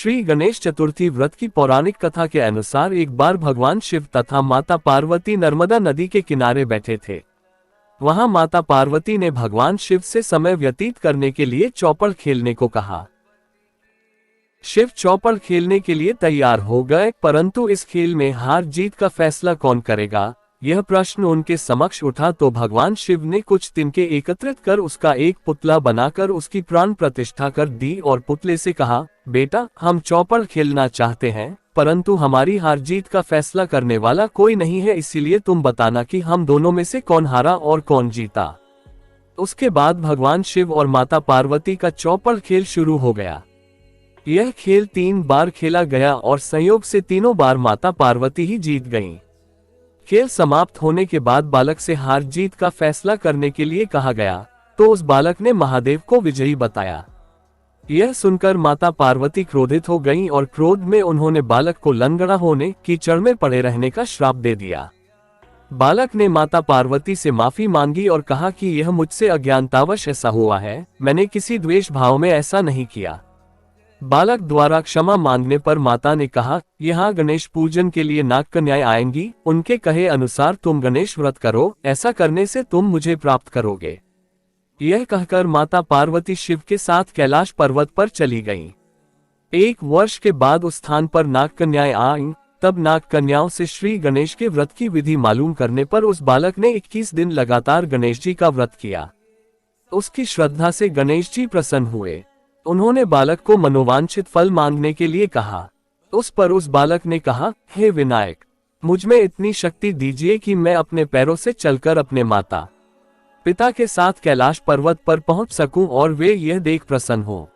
श्री गणेश चतुर्थी व्रत की पौराणिक कथा के अनुसार एक बार भगवान शिव तथा माता पार्वती नर्मदा नदी के किनारे बैठे थे। वहां माता पार्वती ने भगवान शिव से समय व्यतीत करने के लिए चौपड़ खेलने को कहा। शिव चौपड़ खेलने के लिए तैयार हो गए, परंतु इस खेल में हार जीत का फैसला कौन करेगा, यह प्रश्न उनके समक्ष उठा तो भगवान शिव ने कुछ तिनके एकत्रित कर उसका एक पुतला बनाकर उसकी प्राण प्रतिष्ठा कर दी और पुतले से कहा, बेटा, हम चौपड़ खेलना चाहते हैं, परंतु हमारी हार जीत का फैसला करने वाला कोई नहीं है, इसीलिए तुम बताना कि हम दोनों में से कौन हारा और कौन जीता। उसके बाद भगवान शिव और माता पार्वती का चौपड़ खेल शुरू हो गया। यह खेल 3 बार खेला गया और संयोग से तीनों बार माता पार्वती ही जीत गईं। खेल समाप्त होने के बाद बालक से हार जीत का फैसला करने के लिए कहा गया, तो उस बालक ने महादेव को विजयी बताया। यह सुनकर माता पार्वती क्रोधित हो गईं और क्रोध में उन्होंने बालक को लंगड़ा होने, कीचड़ में पड़े रहने का श्राप दे दिया। बालक ने माता पार्वती से माफी मांगी और कहा कि यह मुझसे अज्ञानतावश ऐसा हुआ है, मैंने किसी द्वेष भाव में ऐसा नहीं किया। बालक द्वारा क्षमा मांगने पर माता ने कहा, यहाँ गणेश पूजन के लिए नाग कन्याएं आएंगी, उनके कहे अनुसार तुम गणेश व्रत करो, ऐसा करने से तुम मुझे प्राप्त करोगे। यह कहकर माता पार्वती शिव के साथ कैलाश पर्वत पर चली गईं। 1 वर्ष के बाद उस स्थान पर नाग कन्याएं आईं। तब नाग कन्याओं से श्री गणेश के व्रत की विधि मालूम करने पर उस बालक ने 21 दिन लगातार गणेश जी का व्रत किया। उसकी श्रद्धा से गणेश जी प्रसन्न हुए। उन्होंने बालक को मनोवांछित फल मांगने के लिए कहा। उस पर उस बालक ने कहा, हे विनायक, मुझ में इतनी शक्ति दीजिए कि मैं अपने पैरों से चलकर अपने माता पिता के साथ कैलाश पर्वत पर पहुंच सकूं और वे यह देख प्रसन्न हो।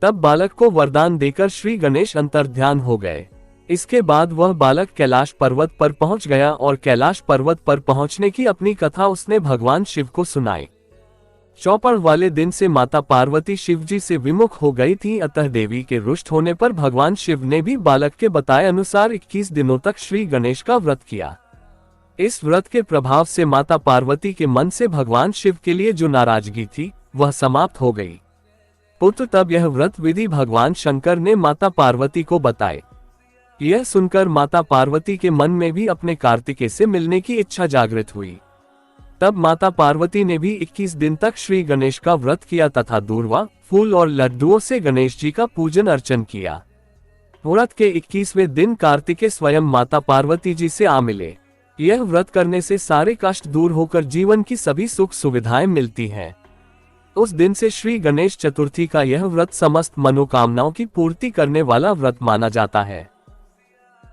तब बालक को वरदान देकर श्री गणेश अंतर्ध्यान हो गए। इसके बाद वह बालक कैलाश पर्वत पर पहुंच गया और कैलाश पर्वत पर पहुंचने की अपनी कथा उसने भगवान शिव को सुनाई। चौपड़ वाले दिन से माता पार्वती शिव जी से विमुख हो गई थी, अतः देवी के रुष्ट होने पर भगवान शिव ने भी बालक के बताए अनुसार 21 दिनों तक श्री गणेश का व्रत किया। इस व्रत के प्रभाव से माता पार्वती के मन से भगवान शिव के लिए जो नाराजगी थी वह समाप्त हो गई। पुत्र तब यह व्रत विधि भगवान शंकर ने माता पार्वती को बताए। यह सुनकर माता पार्वती के मन में भी अपने कार्तिकेय से मिलने की इच्छा जागृत हुई। तब माता पार्वती ने भी 21 दिन तक श्री गणेश का व्रत किया तथा दूर्वा, फूल और लड्डुओं से गणेश जी का पूजन अर्चन किया। व्रत के 21वें दिन कार्तिकेय स्वयं माता पार्वती जी से आ मिले। यह व्रत करने से सारे कष्ट दूर होकर जीवन की सभी सुख सुविधाएं मिलती हैं। उस दिन से श्री गणेश चतुर्थी का यह व्रत समस्त मनोकामनाओं की पूर्ति करने वाला व्रत माना जाता है।